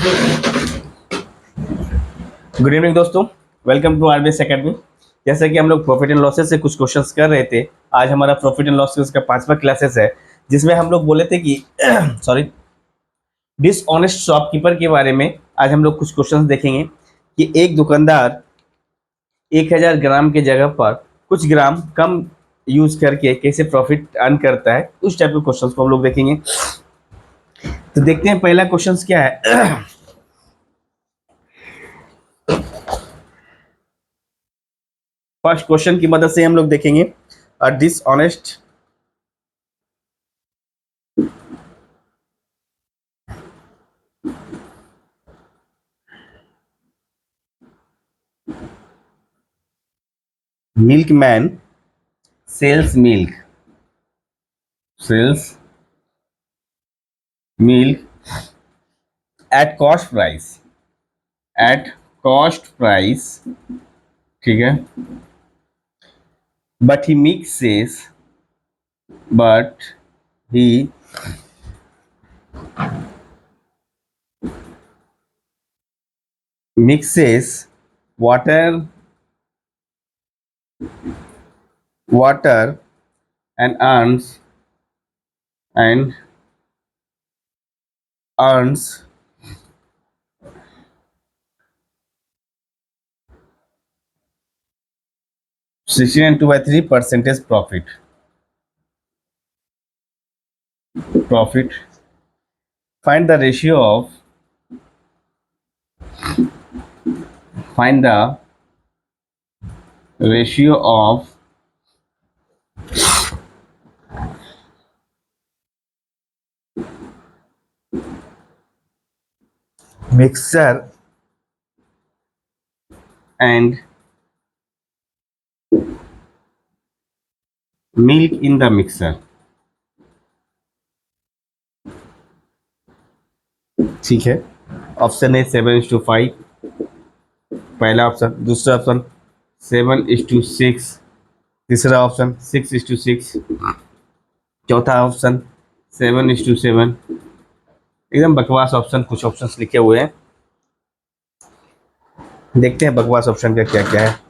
Good evening दोस्तों, welcome to RBS academy. जैसा कि हम लोग प्रॉफिट एंड लॉसेस से कुछ क्वेश्चंस कर रहे थे। आज हमारा प्रॉफिट एंड लॉसेस का 5वां क्लासेस है, जिसमें हम लोग बोले थे कि सॉरी, डिसऑनेस्ट शॉपकीपर के बारे में आज हम लोग कुछ क्वेश्चंस देखेंगे कि एक दुकानदार 1000 ग्राम के जगह पर कुछ ग्राम कम यूज करके कैसे प्रॉफिट अर्न करता है। उस टाइप के क्वेश्चंस को हम लोग देखेंगे। तो देखते हैं पहला क्वेश्चन क्या है। फर्स्ट क्वेश्चन की मदद से हम लोग देखेंगे dishonest milkman sells milk at cost price, ठीक है, but he mixes water and earns 16 and 2 by 3 percentage profit. Find the ratio of mixer and milk in the mixer। ठीक है, ऑप्शन है 7:5, पहला ऑप्शन। दूसरा ऑप्शन 7:6, तीसरा ऑप्शन 6:6, चौथा option 7:7। एकदम बकवास ऑप्शन, कुछ ऑप्शंस लिखे हुए हैं। देखते हैं बकवास ऑप्शन का क्या क्या है।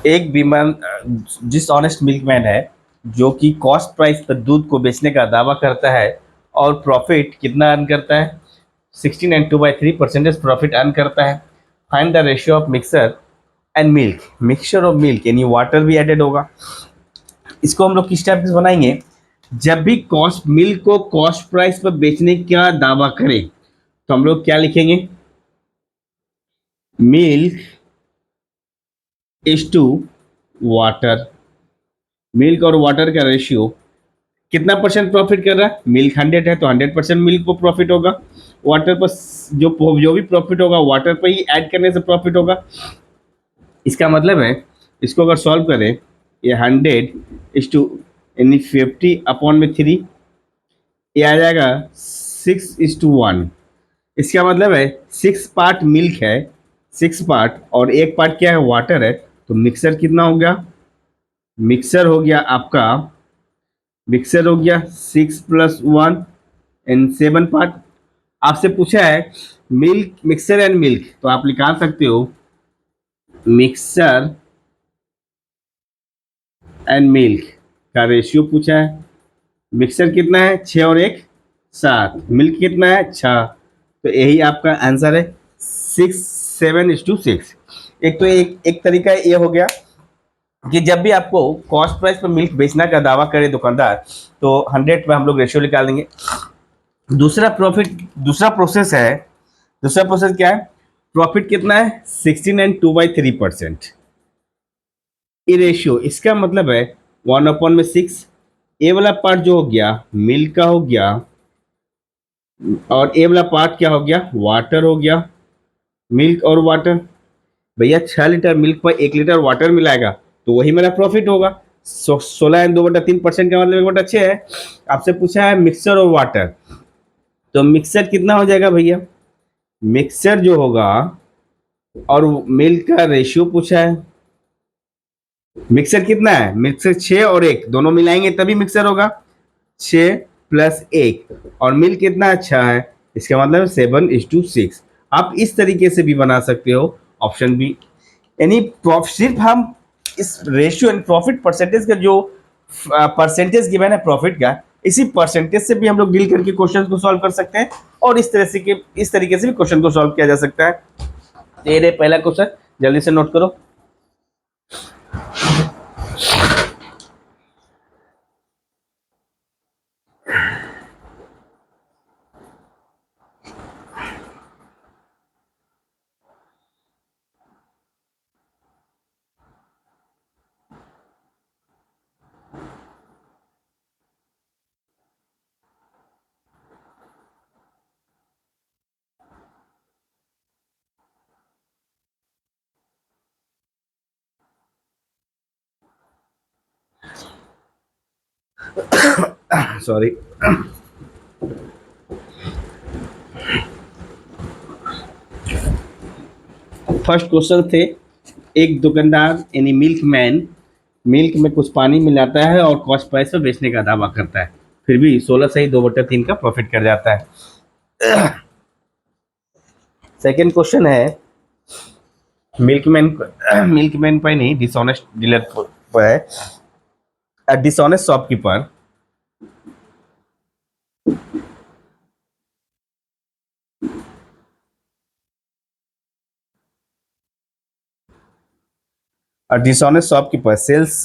एक बीमान डिसऑनेस्ट मिल्कमैन है जो कि कॉस्ट प्राइस पर दूध को बेचने का दावा करता है और प्रॉफिट कितना अर्न करता है, 16 and 2 by 3 percentage profit earn करता है। Find the ratio of mixer and milk, mixture और मिल्क यानी वाटर भी एडेड होगा। इसको हम लोग किस टाइप से बनाएंगे, जब भी कॉस्ट मिल्क को कॉस्ट प्राइस पर बेचने का दावा करें तो हम लोग क्या लिखेंगे, milk is to water. Milk और वाटर का रेशियो कितना परसेंट प्रॉफिट कर रहा है, मिल्क 100 है तो 100% मिल्क को प्रॉफिट होगा। वाटर पर जो भी प्रॉफिट होगा वाटर पर ही ऐड करने से प्रॉफिट होगा। इसका मतलब है, इसको अगर सॉल्व करें, ये 100 इज टू यानी 50/3, ये आ जाएगा 6:1। इसका मतलब है 6 पार्ट मिल्क है, 6 पार्ट, और 1 पार्ट क्या है, वाटर है। तो मिक्सर कितना हो गया, मिक्सर हो गया आपका, मिक्सर हो गया 6 + 1 एंड 7 पार्ट। आपसे पूछा है मिल्क, मिक्सर एंड मिल्क, तो आप निकाल सकते हो मिक्सर एंड मिल्क का रेशियो पूछा है। मिक्सर कितना है, 6 और 1 7, मिल्क कितना है 6, तो यही आपका आंसर है 7:6। एक तो एक तरीका ये हो गया कि जब भी आपको कॉस्ट प्राइस पर मिल्क बेचना का दावा करे दुकानदार तो 100 पे हम लोग रेशियो निकाल देंगे। दूसरा प्रोसेस क्या है, प्रॉफिट कितना है, 16 and 2 by 3 परसेंट। ये रेशियो, इसका मतलब है 1/6। ए वाला पार्ट जो हो गया मिल्क का हो गया, और ए वाला पार्ट क्या हो गया, वाटर हो गया। मिल्क और वाटर, भैया 6 लीटर मिल्क पर 1 लीटर वाटर मिलाएगा तो वही मेरा प्रॉफिट होगा। 16 and 2/3 परसेंट का मतलब 1/6 है। आपसे पूछा है मिक्सर और वाटर, तो मिक्सर कितना हो जाएगा भैया, मिक्सर जो होगा और मिल्क का रेशियो पूछा है, मिक्सर कितना है? मिक्सर 6 और 1 दोनों मिलाएंगे तभी मिक्सर होगा। 6 प्लस 1 और मिल कितना अच्छा है, इसका मतलब 7:6। आप इस तरीके से भी बना सकते हो, ऑप्शन बी। यानी सिर्फ हम इस रेशियो एंड प्रॉफिट परसेंटेज का जो परसेंटेज गिवन है प्रॉफिट का, इसी परसेंटेज से भी हम लोग डील करके क्वेश्चन को सॉल्व कर सकते हैं, और इस तरीके से भी क्वेश्चन को सॉल्व किया जा सकता है। ये रहे पहला क्वेश्चन, जल्दी से नोट करो। सॉरी। फर्स्ट क्वेश्चन थे, एक दुकानदार यानी मिल्क मैन मिल्क में कुछ पानी मिलाता है और कॉस्ट प्राइस पर बेचने का दावा करता है, फिर भी 16 से ही 2/3 का प्रॉफिट कर जाता है। सेकेंड क्वेश्चन है, मिल्कमैन मिल्कमैन पर नहीं, डिसऑनेस्ट डीलर पर है। A dishonest shopkeeper a dishonest shopkeeper sells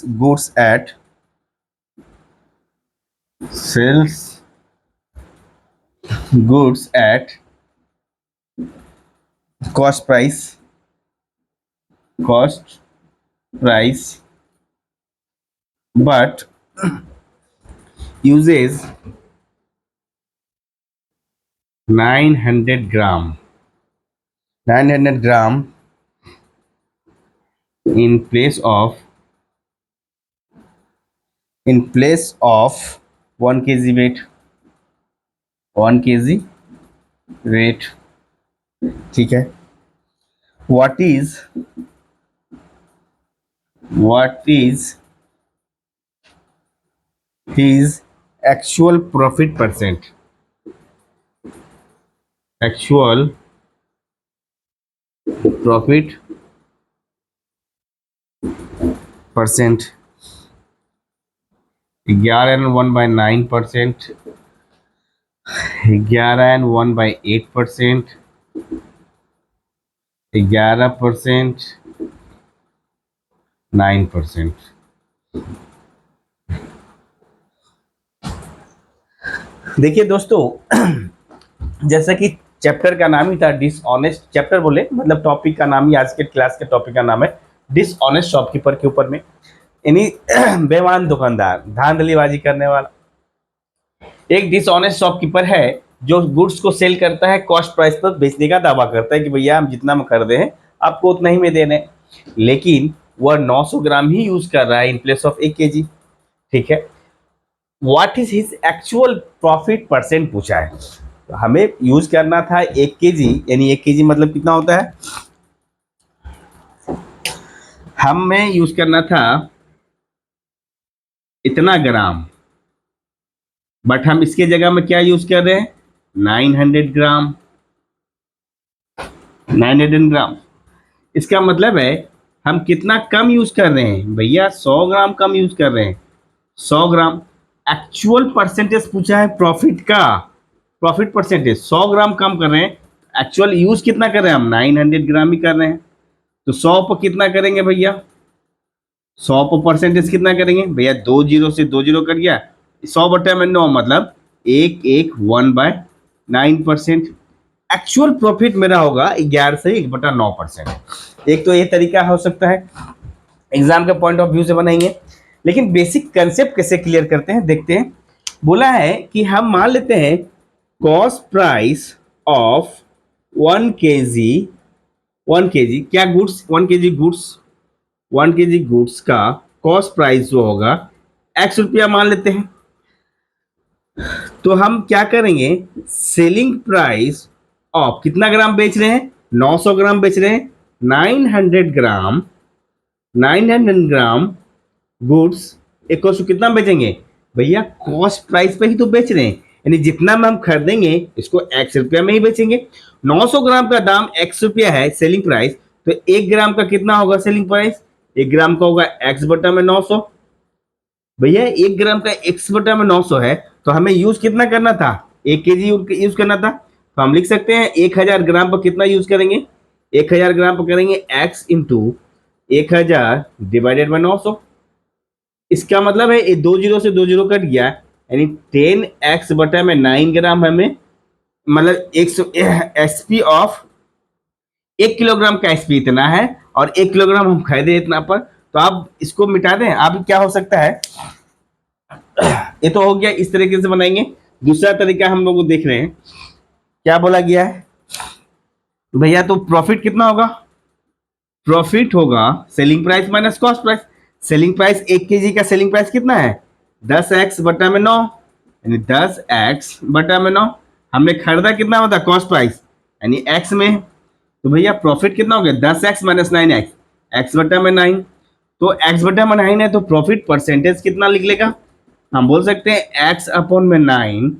goods at cost price cost price but uses 900 gram in place of 1 kg weight, 1 kg weight। ठीक है। what is his actual profit percent? Actual profit percent 11/9%, 11/8%, 11%, 9%। देखिए दोस्तों, जैसा कि chapter का नाम ही था dishonest, chapter बोले मतलब टॉपिक का नाम ही, आज के क्लास के टॉपिक का नाम है डिसऑनेस्ट शॉपकीपर के ऊपर में, यानी बेईमान दुकानदार, धांधलीबाजी करने वाला। एक डिसऑनेस्ट शॉपकीपर है जो गुड्स को सेल करता है, कॉस्ट प्राइस पर बेचने का दावा करता है कि भैया हम जितना में कर दे हैं आपको उतना ही में देने, लेकिन वह 900 ग्राम ही यूज कर रहा है इन प्लेस ऑफ 1 kg। ठीक है। What is his actual profit percent पूछा है, तो हमें यूज करना था 1 kg, यानी 1 kg मतलब कितना होता है, हमें यूज करना था इतना ग्राम, बट हम इसके जगह में क्या यूज कर रहे हैं, 900 ग्राम, 900 ग्राम। इसका मतलब है हम कितना कम यूज कर रहे हैं भैया, 100 ग्राम कम यूज कर रहे हैं, 100 ग्राम। एक्चुअल परसेंटेज पूछा है प्रॉफिट का, प्रॉफिट परसेंटेज 100 ग्राम कम कर रहे हैं, एक्चुअल यूज कितना कर रहे हैं हम, 900 ग्राम ही कर रहे हैं। तो 100 पर कितना करेंगे भैया, 100 पर परसेंटेज कितना करेंगे भैया, 2 जीरो से 2 जीरो कट गया, 100/9 मतलब 1/9%। एक्चुअल प्रॉफिट मेरा होगा 11 से 1/9%। एक तो ये तरीका हो सकता है, एग्जाम के पॉइंट ऑफ व्यू से बनाएंगे, लेकिन बेसिक कंसेप्ट कैसे क्लियर करते हैं देखते हैं। बोला है कि हम मान लेते हैं cost price of 1 kg, 1 kg क्या goods, 1 kg goods, 1 kg goods का कॉस्ट प्राइस जो होगा X रुपया मान लेते हैं। तो हम क्या करेंगे, सेलिंग प्राइस ऑफ कितना ग्राम बेच रहे हैं, 900 ग्राम बेच रहे हैं, 900 ग्राम गुड्स इक्वल टू कितना बेचेंगे भैया, कॉस्ट प्राइस पे ही तो बेच रहे हैं, यानी जितना में हम खरीदेंगे इसको एक्स रुपया में ही बेचेंगे। 900 ग्राम का दाम एक्स रुपया है सेलिंग प्राइस, तो 1 ग्राम का कितना होगा सेलिंग प्राइस, 1 ग्राम का होगा एक्स बटा में 900। भैया 1 ग्राम का एक्स बटा में 900 है, तो हमें यूज कितना करना था, 1 केजी यूज करना था, तो हम लिख सकते हैं 1000 ग्राम पर कितना यूज करेंगे, 1000 ग्राम पर करेंगे एक्स इंटू 1000 डिवाइडेड बाई 900। इसका मतलब है ये 2 जीरो से 2 जीरो कट गया, यानी 10x/9 ग्राम हमें, मतलब 100 एसपी ऑफ 1 किलोग्राम का एसपी इतना है, और 1 किलोग्राम हम खरीदे इतना पर। तो आप इसको मिटा दें, आप क्या हो सकता है, ये तो हो गया, इस तरीके से बनाएंगे। दूसरा तरीका हम लोग देख रहे हैं, क्या बोला गया है भैया, तो प्रॉफिट कितना होगा, प्रॉफिट होगा selling price minus cost price. Selling price 1 KG का सेलिंग प्राइस कितना है 10x/9, यानी 10x/9। हमने खरीदा कितना होता कॉस्ट प्राइस, यानी x में, तो भैया प्रॉफिट कितना हो गया 10x माइनस 9x, x/9। तो x/9 है, तो प्रॉफिट परसेंटेज कितना लिख लेगा, हम बोल सकते हैं x/9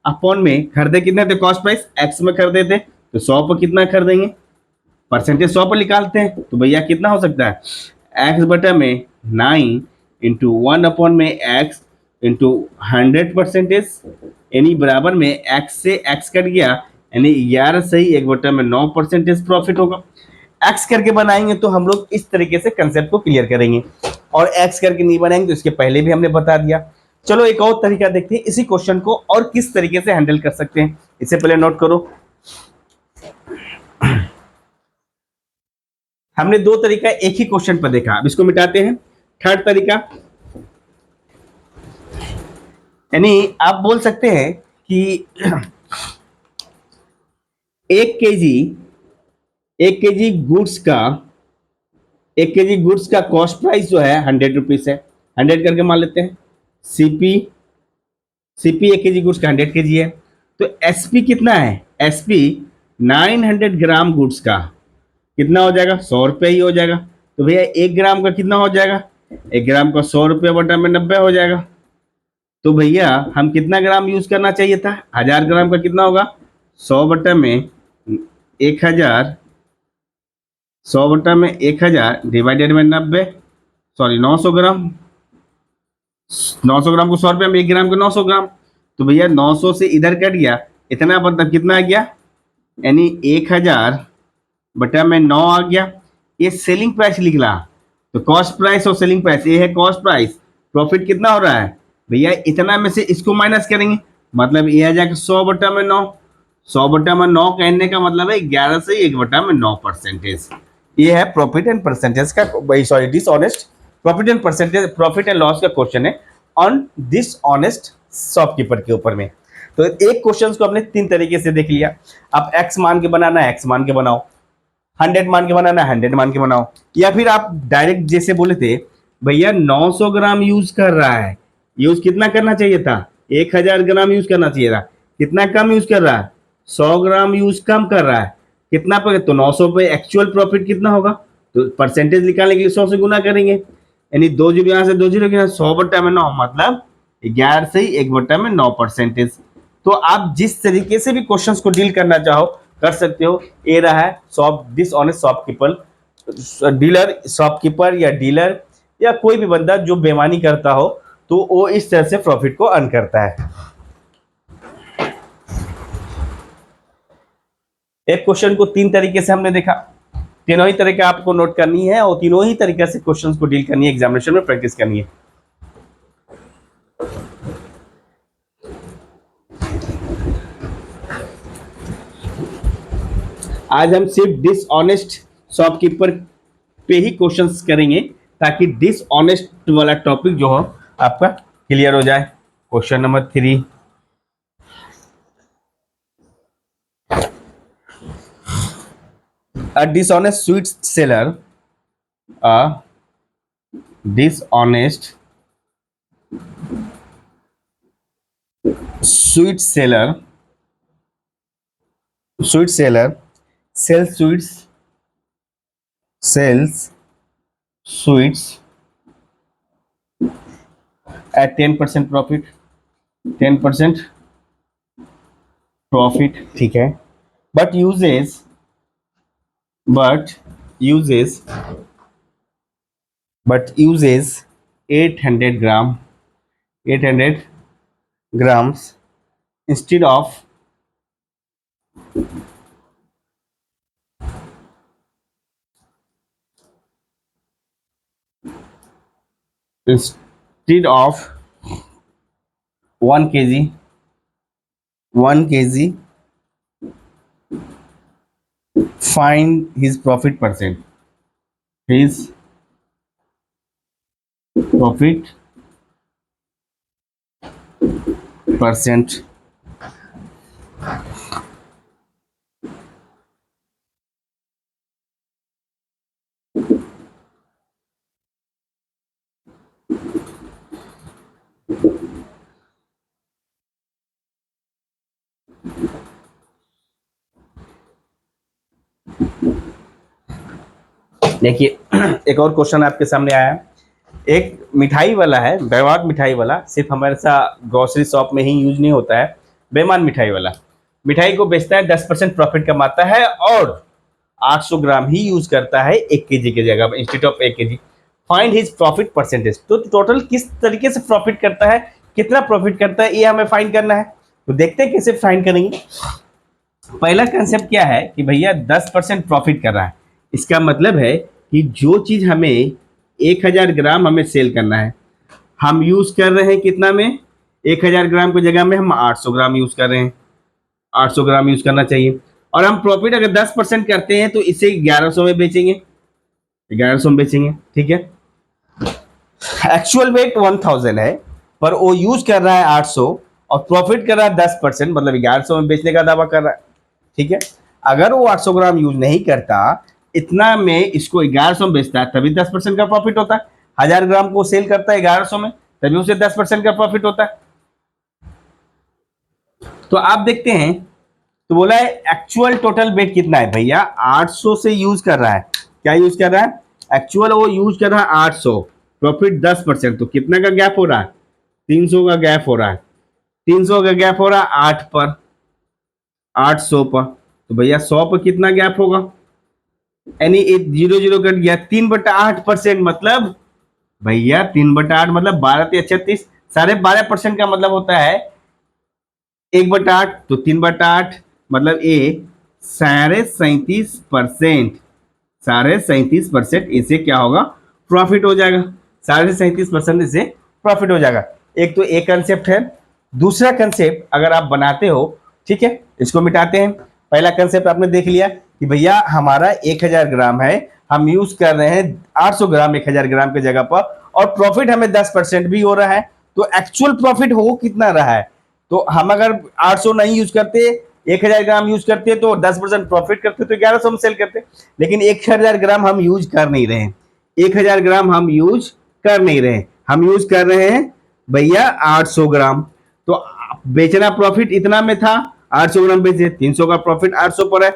अपॉन में खरीदे कितने थे कॉस्ट प्राइस x में खरीदे थे, तो 100 पर कितना खरीदेंगे, परसेंटेज 100 पर निकालते हैं, तो भैया कितना हो सकता है x/9 इंटू 1/x इंटू 100%, यानी बराबर में x से x कट गया, यानी 11 से ही 1/9% प्रॉफिट होगा। x करके बनाएंगे तो हम लोग इस तरीके से कंसेप्ट को क्लियर करेंगे, और x करके नहीं बनाएंगे तो इसके पहले भी हमने बता दिया। चलो एक और तरीका देखते हैं इसी क्वेश्चन को और किस तरीके से हैंडल कर सकते हैं। इससे पहले नोट करो, हमने दो तरीका एक ही क्वेश्चन पर देखा, अब इसको मिटाते हैं। थर्ड तरीका, यानी आप बोल सकते हैं कि 1 केजी 1 केजी गुड्स का 1 केजी गुड्स का कॉस्ट प्राइस जो है 100 रुपीज है, 100 करके मान लेते हैं। सीपी सीपी 1 केजी गुड्स का 100 केजी है, तो एसपी कितना है, एसपी 900 ग्राम गुड्स का कितना हो जाएगा 100 रुपये ही हो जाएगा। तो भैया 1 ग्राम का कितना हो जाएगा, 1 ग्राम का 100 रुपये बटा में 90 हो जाएगा। तो भैया हम कितना ग्राम यूज करना चाहिए था, 1000 ग्राम का कितना होगा 100 बटा में 1000, 100 बटा में 1000 डिवाइडेड में 90, सॉरी 900 ग्राम, 900 ग्राम को 100 रुपये में 1 ग्राम का 900 ग्राम। तो भैया 900 से इधर कट गया, इतना मतलब कितना आ गया, यानी 1000/9 आ गया। ये सेलिंग प्राइस लिख रहा, तो कॉस्ट प्राइस और सेलिंग प्राइस ये है कॉस्ट प्राइस, प्रॉफिट कितना हो रहा है भैया, इतना में से इसको माइनस करेंगे, मतलब ये आ जाएगा 100/9। 100/9 कहने का मतलब है 11 से 1/9%। ये है प्रॉफिट एंड परसेंटेज का, sorry dishonest profit and percentage, profit and loss का क्वेश्चन है ऑन डिसऑनेस्ट शॉपकीपर के ऊपर में। तो एक क्वेश्चन को हमने 3 तरीके से देख लिया। अब x मान के बनाना है x मान के बनाओ, 100 मान के बनाना है 100 मान के बनाओ, या फिर आप डायरेक्ट जैसे बोले थे भैया 900 ग्राम यूज कर रहा है, यूज कितना करना चाहिए था 1000 ग्राम यूज करना चाहिए था, कितना कम यूज कर रहा है 100 ग्राम यूज कम कर रहा है, कितना पर, तो 900 पे एक्चुअल प्रॉफिट कितना होगा, तो परसेंटेज निकालने के लिए 100 से गुना करेंगे, यानी 2 जीरो यहाँ से 2 जीरो के 100/9 मतलब 11 से ही 1/9%। तो आप जिस तरीके से भी क्वेश्चंस को डील करना चाहो कर सकते हो। ये रहा है shop dishonest shopkeeper, dealer shopkeeper या डीलर या कोई भी बंदा जो बेईमानी करता हो, तो वो इस तरह से प्रॉफिट को अर्न करता है। एक क्वेश्चन को 3 तरीके से हमने देखा, तीनों ही तरीका आपको नोट करनी है और तीनों ही तरीके से क्वेश्चंस को डील करनी है, एग्जामिनेशन में प्रैक्टिस करनी है। आज हम सिर्फ डिसऑनेस्ट शॉपकीपर पे ही क्वेश्चंस करेंगे, ताकि डिसऑनेस्ट वाला टॉपिक जो हो आपका क्लियर हो जाए। Question number 3, a dishonest sweet seller, a dishonest sweet seller sells sweets at 10% profit, 10% profit, ठीक है। But uses, but uses but uses 800 gram, 800 grams instead of instead of 1 kg, 1 kg, find his profit percent, his profit percent। देखिए एक और question आपके सामने आया है। एक मिठाई वाला है, बेईमान मिठाई वाला, सिर्फ हमारे साथ ग्रोसरी शॉप में ही यूज नहीं होता है। बेईमान मिठाई वाला मिठाई को बेचता है, 10% प्रॉफिट कमाता है और 800 ग्राम ही यूज करता है 1 kg की जगह instead of 1 kg। Find his profit percentage. तो टोटल किस तरीके से प्रॉफिट करता है, कितना प्रॉफिट करता है, ये हमें फाइंड करना है। तो देखते हैं कैसे फाइंड करेंगे। पहला कंसेप्ट क्या है कि भैया 10% प्रॉफिट कर रहा है, इसका मतलब है कि जो चीज हमें 1000 ग्राम हमें सेल करना है, हम यूज कर रहे हैं कितना में, 1000 ग्राम की जगह में हम 800 ग्राम यूज कर रहे हैं। 800 ग्राम यूज करना चाहिए। और हम प्रॉफिट अगर 10% करते हैं तो इसे 1100 में बेचेंगे, 1100 में बेचेंगे, ठीक है। एक्चुअल वेट 1000 है, पर वो यूज कर रहा है 800 और प्रॉफिट कर रहा है 10%, मतलब 1100 में बेचने का दावा कर रहा है, ठीक है। अगर वो 800 ग्राम यूज नहीं करता, इतना में इसको 1100 में बेचता है, तभी 10% का प्रॉफिट होता है। 1000 ग्राम को सेल करता है 1100 में, तभी उसे 10% का प्रॉफिट होता है। तो आप देखते हैं, तो बोला है एक्चुअल टोटल वेट कितना है भैया, 800 से यूज कर रहा है। क्या यूज कर रहा है, एक्चुअल वो यूज कर रहा है 800, प्रॉफिट 10%, तो कितना का गैप हो रहा है, 300 का गैप हो रहा है। 300 का गैप हो रहा है 8 पर, 800 पर, तो भैया 100 पर कितना गैप होगा, यानी 0 0 कट गया, 3/8%, मतलब भैया 3/8 मतलब 12×36, 12.5% का मतलब होता है 1/8, तो 3/8 मतलब ए 37.5%, 37.5% इसे क्या होगा, प्रॉफिट हो जाएगा। 37.5% इसे प्रॉफिट हो जाएगा। एक तो एक कंसेप्ट है। दूसरा कंसेप्ट अगर आप बनाते हो, ठीक है, इसको मिटाते हैं। पहला कंसेप्ट आपने देख लिया कि भैया हमारा 1000 ग्राम है, हम यूज कर रहे हैं 800 ग्राम 1000 ग्राम की जगह पर, और प्रॉफिट हमें 10% भी हो रहा है। तो एक्चुअल प्रॉफिट हो कितना रहा है, तो हम अगर 800 नहीं यूज करते, 1000 ग्राम यूज करते तो 10% प्रॉफिट करते, तो 1100 में सेल करते। लेकिन 1000 ग्राम हम यूज कर नहीं रहे हैं, 1000 ग्राम हम यूज कर नहीं रहे हैं, हम यूज कर रहे हैं भैया 800 ग्राम। तो बेचना प्रॉफिट इतना में था, 800 ग्राम बेचे, 300 का प्रॉफिट 800 पर है,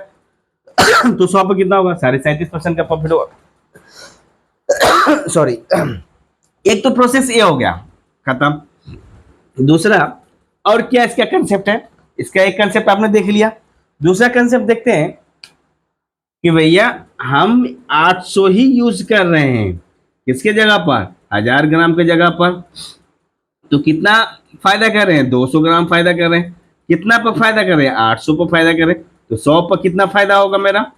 तो 100 पर कितना होगा, 37.5% का प्रॉफिट होगा। सॉरी, एक तो प्रोसेस ये हो गया, खत्म। दूसरा और क्या इसका कंसेप्ट है, इसका एक कंसेप्ट आपने देख लिया। दूसरा कंसेप्ट देखते हैं कि भैया हम 800 ही यूज कर रहे हैं, किसके जगह पर, 1000 ग्राम के जगह पर। तो कितना फायदा कर रहे हैं, 200 ग्राम फायदा कर रहे हैं। कितना पर फायदा कर रहे हैं, 800 पर फायदा कर रहे हैं। तो 100 पर कितना फायदा होगा मेरा,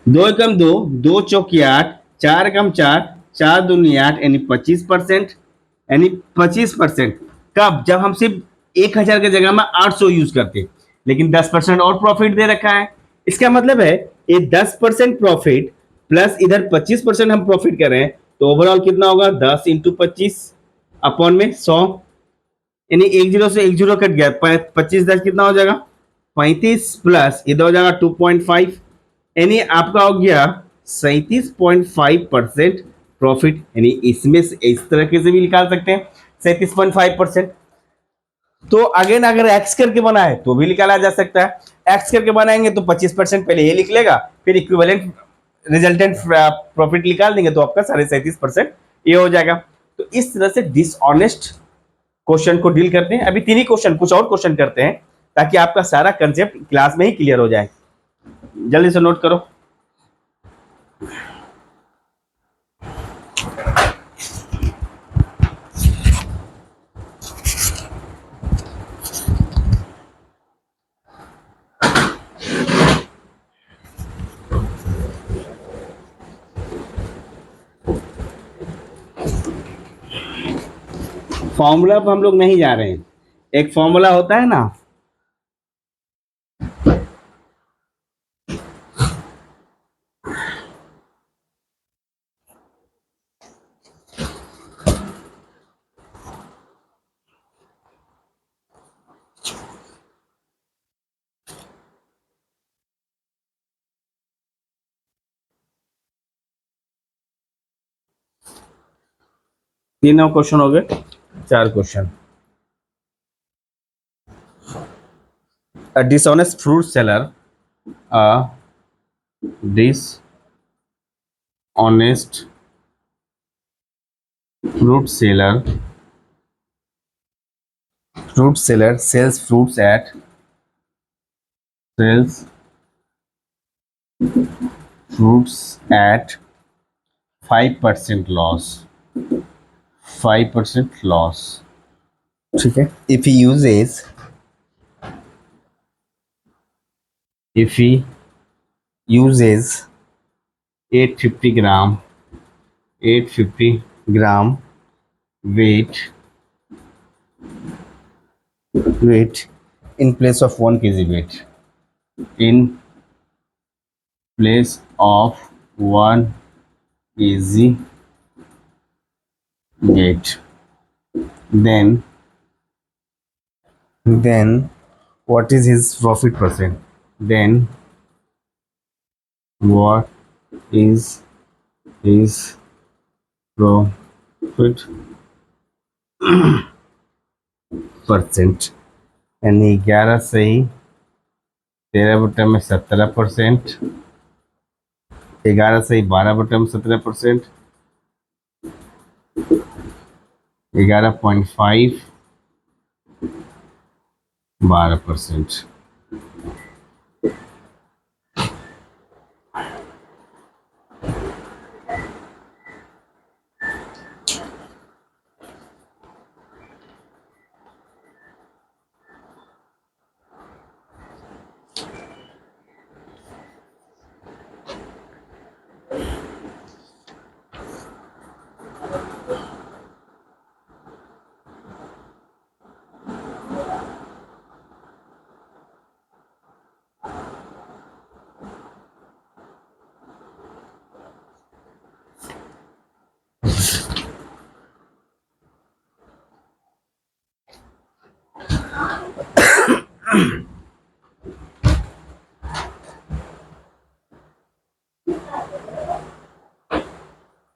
2 एकम 2, 2 चौकी 8, 4 एकम 4, 4 दूनी 8, यानी 25%, यानी 25%। कब, जब हम सिर्फ 1000 की जगह में 800 यूज करते हैं, लेकिन 10% और प्रॉफिट दे रखा है। इसका मतलब है ये 10% प्रॉफिट प्लस इधर 25% हम प्रॉफिट कर रहे हैं, तो ओवरऑल कितना होगा, 10 इंटू 25 अपॉन में 100, यानी 10 से 10 कट गया, 25 10 कितना हो जाएगा, 35, प्लस इधर हो जाएगा 2.5, यानी आपका हो गया 37.5% प्रॉफिट। यानी इसमें से इस तरीके से भी निकाल सकते हैं 37.5%। तो अगेन अगर एक्स करके बनाए तो भी निकाला जा सकता है। एक्स करके बनाएंगे तो 25% पहले ये लिख लेगा, फिर इक्विवेलेंट रिजल्टेंट प्रॉफिट निकाल देंगे, तो आपका 37.5% ये हो जाएगा। तो इस तरह से डिसऑनेस्ट क्वेश्चन को डील करते हैं। अभी 3 ही क्वेश्चन, कुछ और क्वेश्चन करते हैं ताकि आपका सारा कंसेप्ट क्लास में ही क्लियर हो जाए। जल्दी से नोट करो। फॉर्मूला पर हम लोग नहीं जा रहे हैं। एक फॉर्मूला होता है ना, तीनों क्वेश्चन हो गए, 4 question. A dishonest fruit seller, a dishonest fruit seller sells fruits at 5% loss, 5% loss, ठीक है। if he uses 850 gram weight in place of 1 kg weight, in place of 1 kg weight, then what is his profit percent? Then what is his profit percent? यानी 11 से ही 13/17%, 11 से ही 12/17%, 11.5 12%।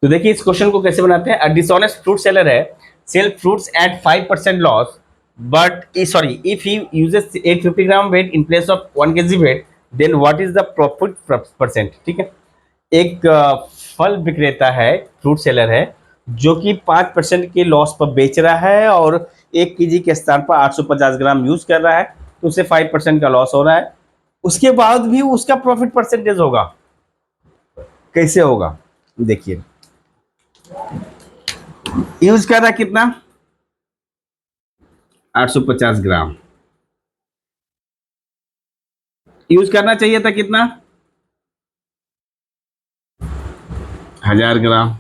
तो देखिए इस question को कैसे बनाते हैं। अ डिसऑनेस्ट फ्रूट सेलर है, sell fruits at 5% loss, but sorry if he uses 850 gram weight in place of 1 kg weight, then what is the profit percent? ठीक है, एक फल विक्रेता है, फ्रूट सेलर है, जो कि 5% के लॉस पर बेच रहा है और 1 kg के स्थान पर 850 ग्राम यूज कर रहा है, तो उसे 5% का लॉस हो रहा है। उसके बाद भी उसका प्रॉफिट परसेंटेज होगा, कैसे होगा देखिए। यूज कर रहा है कितना? 850 ग्राम। यूज करना चाहिए था कितना? 1000 ग्राम।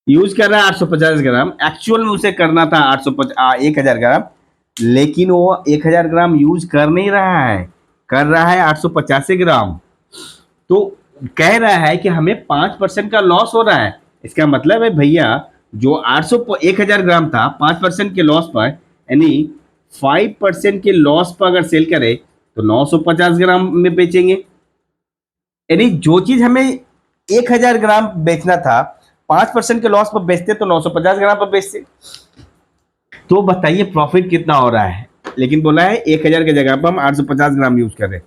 यूज कर रहा है 850 ग्राम, एक्चुअल में उसे करना था 1000 ग्राम, लेकिन वो 1000 ग्राम यूज कर नहीं रहा है, कर रहा है 850 ग्राम। तो कह रहा है कि हमें 5% का लॉस हो रहा है। इसका मतलब है भैया, जो 1000 ग्राम था 5% के लॉस पर, यानी 5% के लॉस पर अगर सेल करे तो 950 ग्राम में बेचेंगे। यानी जो चीज हमें 1000 ग्राम बेचना था, 5% के लॉस पर बेचते तो 950 ग्राम पर बेचते। तो बताइए प्रॉफिट कितना हो रहा है? लेकिन बोला है 1000 की जगह पर हम 850 ग्राम यूज कर रहे हैं,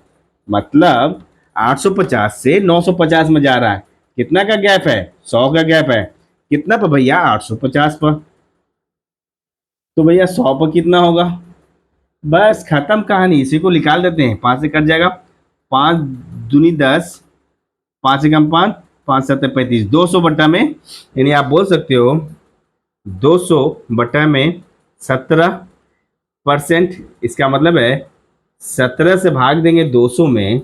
मतलब 850 से 950 में जा रहा है। कितना का गैप है? 100 का गैप है। कितना पर भैया? 850 पर। तो भैया 100 पर कितना होगा? बस खत्म कहानी, इसी को निकाल देते हैं। 5 से कट जाएगा, 5 दूनी 10, 5 से कम 5, 5 7 35, 200 बट्टा में, यानी आप बोल सकते हो 200 बट्टा में 17%। इसका मतलब है 17 से भाग देंगे 200 में,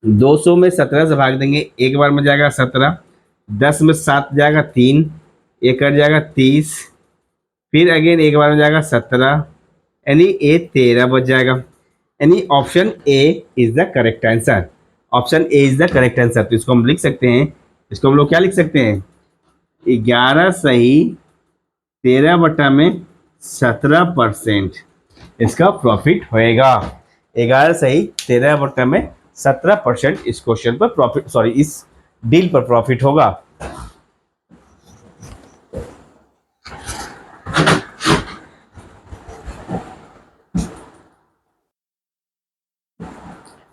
200 में 17 से भाग देंगे, एक बार में जाएगा 17, 10 में 7 जाएगा 3, एक कट जाएगा 30, फिर अगेन एक बार में जाएगा 17, यानी ए 13 बच जाएगा। यानी option A is the correct answer. Option A is the correct answer. तो इसको हम लिख सकते हैं, इसको हम लोग क्या लिख सकते हैं? 11 सही 13 बट्टा में 17% इसका प्रॉफिट होएगा। 11 सही 13 बट्टा में 17% इस क्वेश्चन पर प्रॉफिट, सॉरी इस डील पर प्रॉफिट होगा।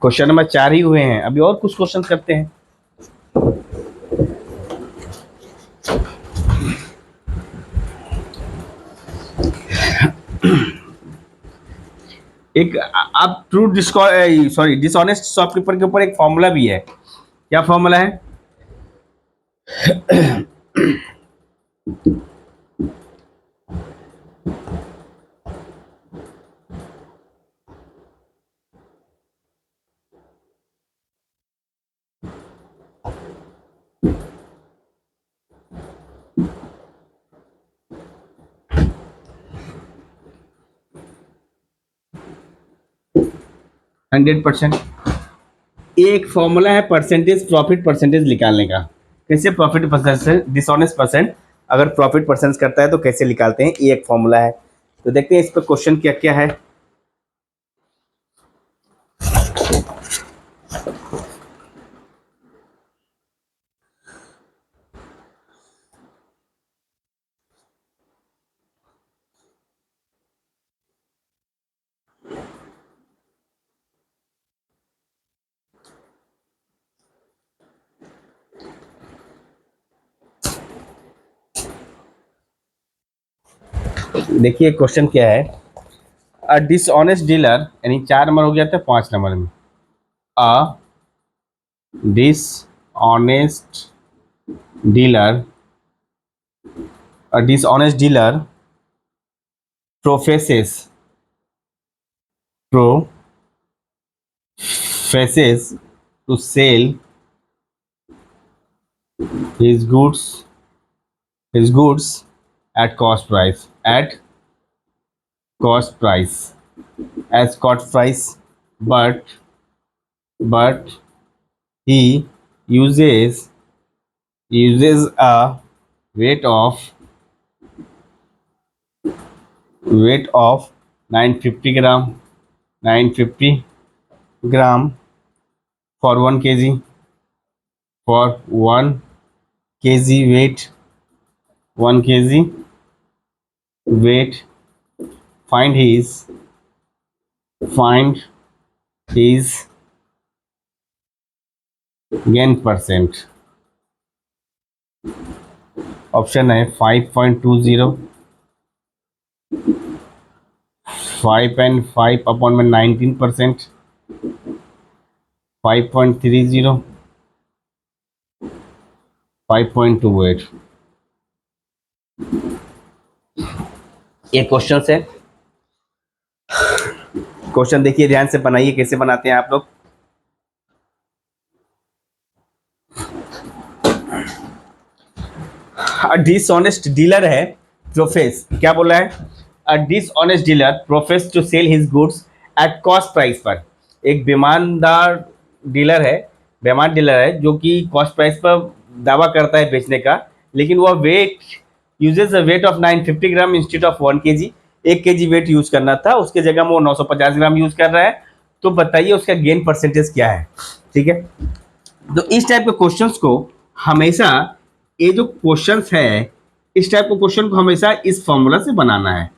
क्वेश्चन नंबर 4 ही हुए हैं, अभी और कुछ क्वेश्चन करते हैं। एक आप ट्रू सॉरी डिसऑनेस्ट शॉपकीपर के ऊपर एक फॉर्मूला भी है। क्या फॉर्मूला है? 100%। एक फॉर्मूला है परसेंटेज, प्रॉफिट परसेंटेज निकालने का। कैसे प्रॉफिट परसेंटेज, डिसऑनेस्ट परसेंट अगर प्रॉफिट परसेंट करता है तो कैसे निकालते हैं, ये एक फॉर्मूला है। तो देखते हैं इस पर क्वेश्चन क्या क्या है। देखिए क्वेश्चन क्या है। अ डिसऑनेस्ट डीलर, यानी 4 नंबर हो गया था, 5 नंबर में a dishonest dealer, a dishonest dealer professes to sell his goods at cost price, as cost price, but he uses a weight of 950 gram for 1 kg, for 1 kg weight, 1 kg weight. Find his gain percent. Option है 5.20, 5.5 upon में 19%, 5.30, 5.28। ये question है। Question देखिए ध्यान से, बनाइए कैसे बनाते हैं आप लोग। डिसऑनेस्ट डीलर है प्रोफेस, क्या बोला है? A dishonest dealer profess to sell his goods at cost price पर। एक बेईमानदार डीलर है, बेईमान डीलर है जो कि कॉस्ट प्राइस पर दावा करता है बेचने का, लेकिन वह weight uses a weight of 950 gram instead of 1 kg। 1 kg weight use करना था, उसके जगह में वो 950 ग्राम यूज कर रहा है। तो बताइए उसका गेन परसेंटेज क्या है? ठीक है, तो इस टाइप के क्वेश्चंस को हमेशा, ये जो क्वेश्चंस है, इस टाइप के क्वेश्चन को हमेशा इस फॉर्मूला से बनाना है।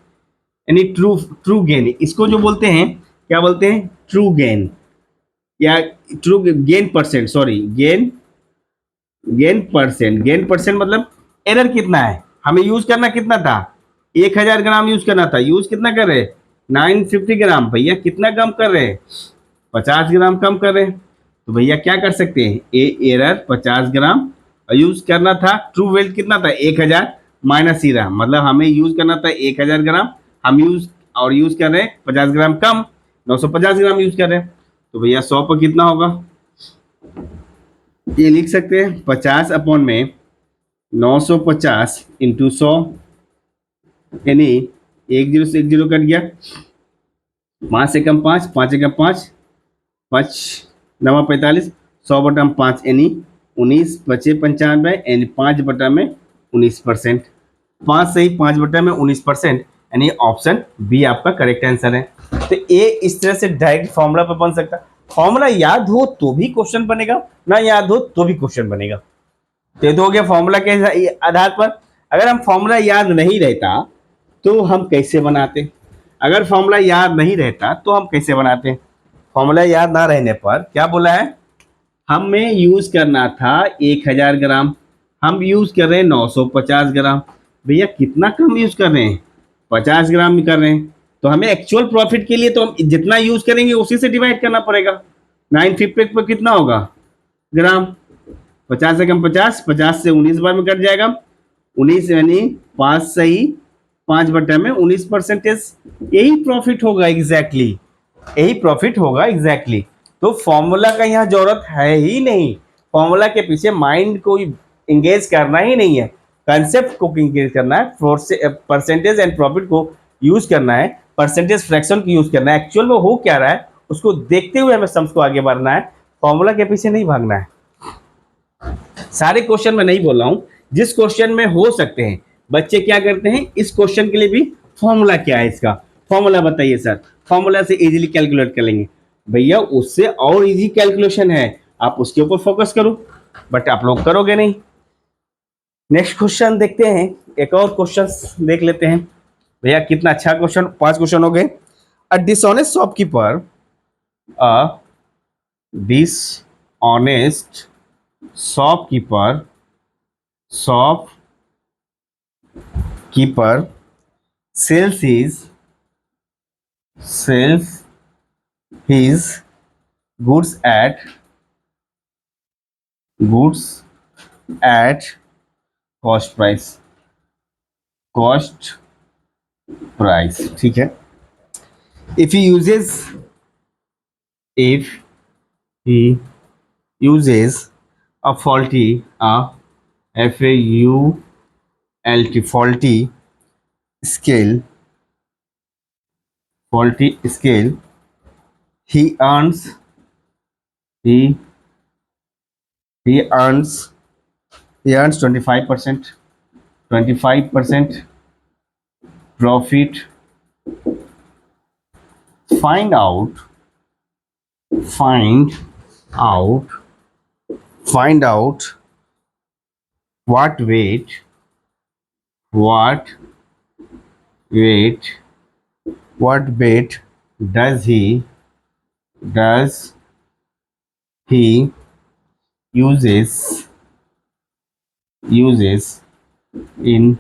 यानी ट्रू ट्रू गेन, इसको जो बोलते हैं क्या बोलते हैं, ट्रू गेन या true gain percent, sorry gain, gain percent मतलब एरर कितना है, हमें यूज करना कितना था, 1000 ग्राम यूज करना था, यूज कितना कर रहे हैं, 950 ग्राम, भैया कितना कम कर रहे हैं, 50 ग्राम कम कर रहे हैं। तो भैया क्या कर सकते हैं, एरर 50 ग्राम यूज करना था, ट्रू वेल्थ कितना था 1000 माइनस ही रहा, मतलब हमें यूज करना था 1000 ग्राम, हम यूज कर रहे हैं 50 ग्राम कम, 950 ग्राम यूज कर रहे हैं। तो भैया 100 पर कितना होगा, ये लिख सकते हैं 50 में 950 इंटू 100, यानी 10 से 10 कट गया, 5 से कम 5, 5 से कम 5, 5 9 45, 100/5 यानी 19, बचे 95 यानी 5/19%, 5 से ही 5/19%, यानी ऑप्शन बी आपका करेक्ट आंसर है। तो ये इस तरह से डायरेक्ट फॉर्मूला पर बन सकता है, फॉर्मूला याद हो तो भी क्वेश्चन बनेगा, ना याद हो तो भी क्वेश्चन बनेगा। तो ये तो हो गया फॉर्मूला के आधार पर। अगर हम फॉर्मूला याद नहीं रहता तो हम कैसे बनाते, अगर फॉर्मूला याद नहीं रहता तो हम कैसे बनाते, फॉर्मूला याद ना रहने पर क्या बोला है, हमें यूज करना था 1000 ग्राम, हम यूज कर रहे हैं 950 ग्राम, भैया कितना कम यूज कर रहे हैं, 50 ग्राम ही कर रहे हैं, तो हमें एक्चुअल प्रॉफिट के लिए तो हम जितना यूज करेंगे उसी से डिवाइड करना पड़ेगा। 950 पर कितना होगा ग्राम, 50 से कम 50, 50 से 19 बार में कट जाएगा, 19 यानी 5 सही 5/19%, यही प्रॉफिट होगा एग्जैक्टली, यही प्रॉफिट होगा एग्जैक्टली। तो फॉर्मूला का यहाँ जरूरत है ही नहीं, फॉर्मूला के पीछे माइंड को इंगेज करना ही नहीं है, कंसेप्ट को इंगेज करना है, परसेंटेज एंड प्रॉफिट को यूज करना है, परसेंटेज फ्रैक्शन को यूज करना है, एक्चुअल में हो क्या रहा है उसको देखते हुए हमें सम्स को आगे बढ़ना है, फॉर्मूला के पीछे नहीं भागना है। सारे क्वेश्चन में नहीं बोल रहा हूं, जिस क्वेश्चन में हो सकते हैं बच्चे क्या करते हैं, इस क्वेश्चन के लिए भी फॉर्मूला क्या है, इसका फॉर्मूला बताइए सर, फॉर्मूला से इजीली कैलकुलेट कर लेंगे, भैया उससे और इजी कैलकुलेशन है, आप उसके ऊपर फोकस करो, बट आप लोग करोगे नहीं। नेक्स्ट क्वेश्चन देखते हैं, एक और क्वेश्चन देख लेते हैं, भैया कितना अच्छा क्वेश्चन, 5 क्वेश्चन हो गए। A dishonest shopkeeper, a dishonest shopkeeper sells his goods at cost price, ठीक है। if he uses a faulty scale, he earns 25% profit। find out what weight does he uses in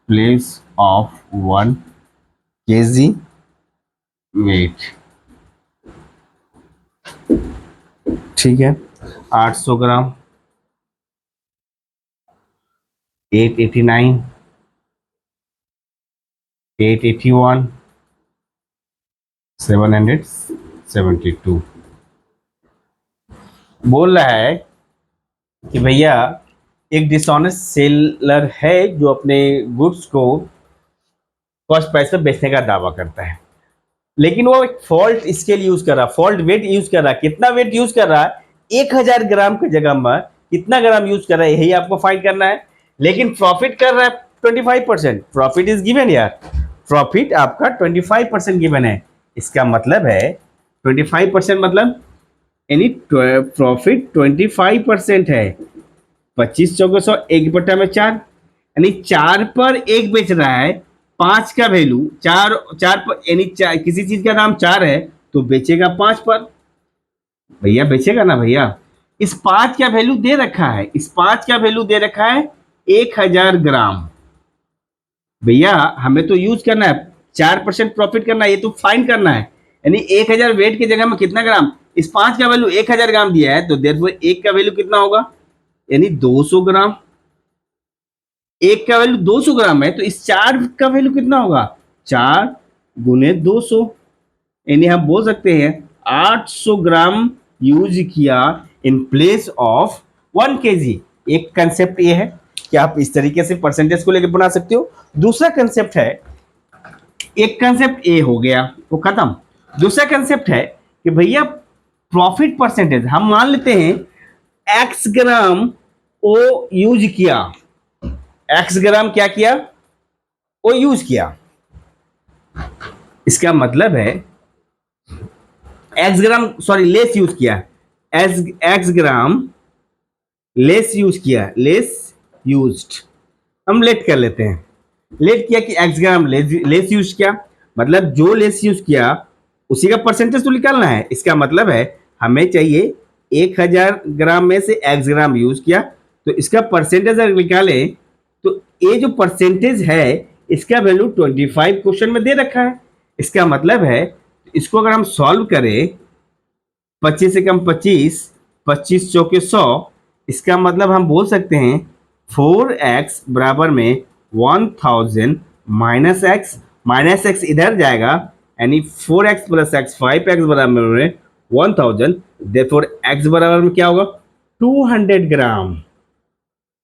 place of 1 kg weight, ठीक है। 800 ग्राम, 889, 881, 772 बोल रहा है कि भैया एक डिसऑनेस्ट सेलर है जो अपने गुड्स को कॉस्ट प्राइस पर बेचने का दावा करता है, लेकिन वो एक फॉल्ट स्केल यूज कर रहा है, फॉल्ट वेट यूज कर रहा है, कितना वेट यूज कर रहा है, 1000 ग्राम की जगह में कितना ग्राम यूज कर रहा है यही आपको फाइंड करना है, लेकिन प्रॉफिट कर रहा है 25%, प्रॉफिट इज गिवन यार, प्रॉफिट आपका 25% गिवन है, इसका मतलब है 25% मतलब यानी प्रॉफिट 25% है, 25 चौके 100, 1/4 यानी 4 पर 1 बेच रहा है, 5 का वैल्यू चार चार पर यानी किसी चीज का दाम 4 है तो बेचेगा 5 पर। भैया बेचेगा ना भैया। इस 5 का वैल्यू दे रखा है, इस 5 का वैल्यू दे रखा है 1000 ग्राम। भैया हमें तो यूज करना है, 4% प्रॉफिट करना है, ये तो फाइंड करना है। यानी 1000 वेट की जगह में कितना ग्राम, इस 5 का वैल्यू 1000 ग्राम दिया है तो देयरफॉर 1 का वैल्यू कितना होगा, यानी 200 ग्राम। 1 का वैल्यू 200 ग्राम है तो इस 4 का वैल्यू कितना होगा, 4 गुने 200, यानी हम बोल सकते हैं 800 ग्राम यूज किया इन प्लेस ऑफ 1 kg। एक कंसेप्ट ये है कि आप इस तरीके से परसेंटेज को लेकर बना सकते हो। दूसरा कंसेप्ट है, एक कंसेप्ट ए हो गया वो खत्म। दूसरा कंसेप्ट है कि भैया प्रॉफिट परसेंटेज हम मान लेते हैं एक्स ग्राम ओ यूज किया, एक्स ग्राम क्या किया, ओ यूज किया। इसका मतलब है एक्स ग्राम सॉरी लेस यूज किया, एक्स ग्राम लेस यूज किया, लेस यूज्ड। हम लेट कर लेते हैं, लेट किया कि एक्स ग्राम लेस यूज किया, मतलब जो लेस यूज किया उसी का परसेंटेज तो निकालना है। इसका मतलब है हमें चाहिए 1000 ग्राम में से एक्स ग्राम यूज किया तो इसका परसेंटेज अगर निकाले तो ये जो परसेंटेज है इसका वैल्यू 25 क्वेश्चन में दे रखा है। इसका मतलब है इसको अगर हम सॉल्व करें 25 से कम 25, 25 चौके 100, इसका मतलब हम बोल सकते हैं 4x बराबर में 1000 माइनस एक्स इधर जाएगा, यानी 4x प्लस एक्स 5x बराबर में 1000, देयरफॉर x बराबर में क्या होगा 200 ग्राम,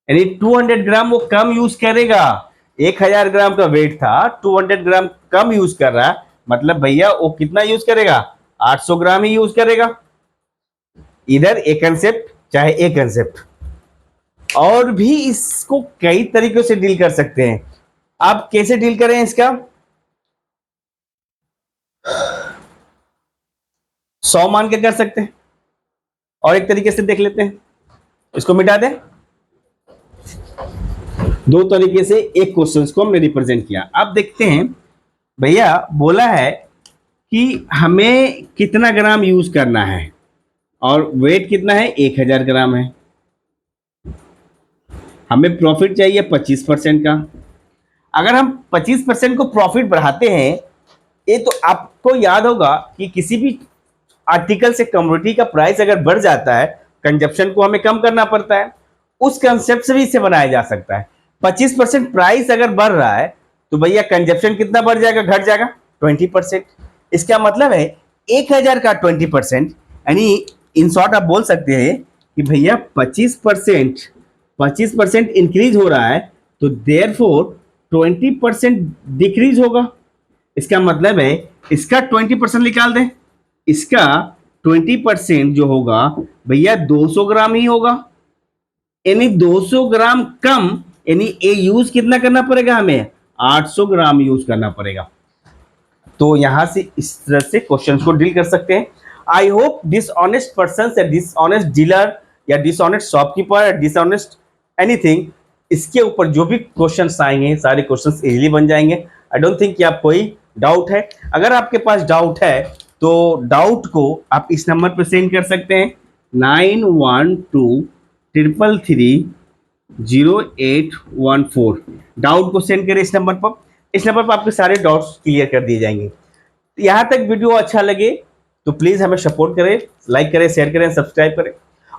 यानी 200 ग्राम वो कम यूज करेगा। 1000 ग्राम का वेट था, 200 ग्राम कम यूज कर रहा है, मतलब भैया वो कितना यूज करेगा, 800 ग्राम ही यूज करेगा। इधर एक कंसेप्ट चाहे एक कंसेप्ट, और भी इसको कई तरीकों से डील कर सकते हैं। आप कैसे डील करें इसका, 100 मान के कर सकते हैं, और एक तरीके से देख लेते हैं, इसको मिटा दें। दो तरीके से एक क्वेश्चन को हमने रिप्रेजेंट किया। अब देखते हैं, भैया बोला है कि हमें कितना ग्राम यूज करना है और वेट कितना है 1000 ग्राम है, हमें प्रॉफिट चाहिए 25% का। अगर हम 25% को प्रॉफिट बढ़ाते हैं, ये तो आपको याद होगा कि किसी भी आर्टिकल से कमोडिटी का प्राइस अगर बढ़ जाता है कंजप्शन को हमें कम करना पड़ता है, उस कंसेप्ट से भी इसे बनाया जा सकता है। 25% प्राइस अगर बढ़ रहा है तो भैया कंजप्शन कितना बढ़ जाएगा, घट जाएगा 20%। इसका मतलब है 1000 का 20%, यानी इन शॉर्ट आप बोल सकते हैं कि भैया 25% इंक्रीज हो रहा है तो देयरफॉर 20% डिक्रीज होगा। इसका मतलब है इसका 20% निकाल दें, इसका 20% जो होगा भैया 200 ग्राम ही होगा, यानी 200 ग्राम कम, यानी ये यूज कितना करना पड़ेगा हमें, 800 ग्राम यूज करना पड़ेगा। तो यहां से इस तरह से क्वेश्चन को डील कर सकते हैं। आई होप डिसऑनेस्ट पर्सन या डिसऑनेस्ट डीलर या डिसऑनेस्ट शॉपकीपर या डिसऑनेस्ट एनीथिंग, इसके ऊपर जो भी क्वेश्चंस आएंगे सारे क्वेश्चंस इजीली बन जाएंगे। आई डोंट थिंक कि आप कोई डाउट है। अगर आपके पास डाउट है तो डाउट को आप इस नंबर पर सेंड कर सकते हैं 9123330814। डाउट को सेंड करें इस नंबर पर, इस नंबर पर आपके सारे डाउट्स क्लियर कर दिए जाएंगे। यहाँ तक वीडियो अच्छा लगे तो प्लीज हमें सपोर्ट करें, लाइक करें, शेयर करें, सब्सक्राइब करें।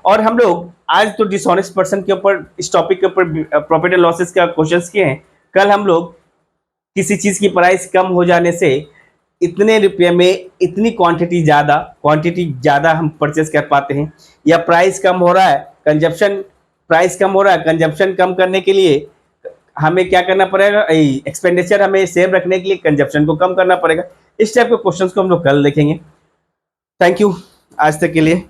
और हम लोग आज तो डिसऑनेस्ट पर्सन के ऊपर, इस टॉपिक के ऊपर प्रॉफिट एंड लॉसेस का क्वेश्चंस किए हैं। कल हम लोग किसी चीज की प्राइस कम हो जाने से इतने रुपये में इतनी क्वांटिटी ज़्यादा हम परचेस कर पाते हैं, या प्राइस कम हो रहा है, कंजप्शन कम करने के लिए हमें क्या करना पड़ेगा, एक्सपेंडिचर हमें सेव रखने के लिए कंजप्शन को कम करना पड़ेगा। इस टाइप के क्वेश्चंस को हम लोग कल देखेंगे। थैंक यू आज तक के लिए।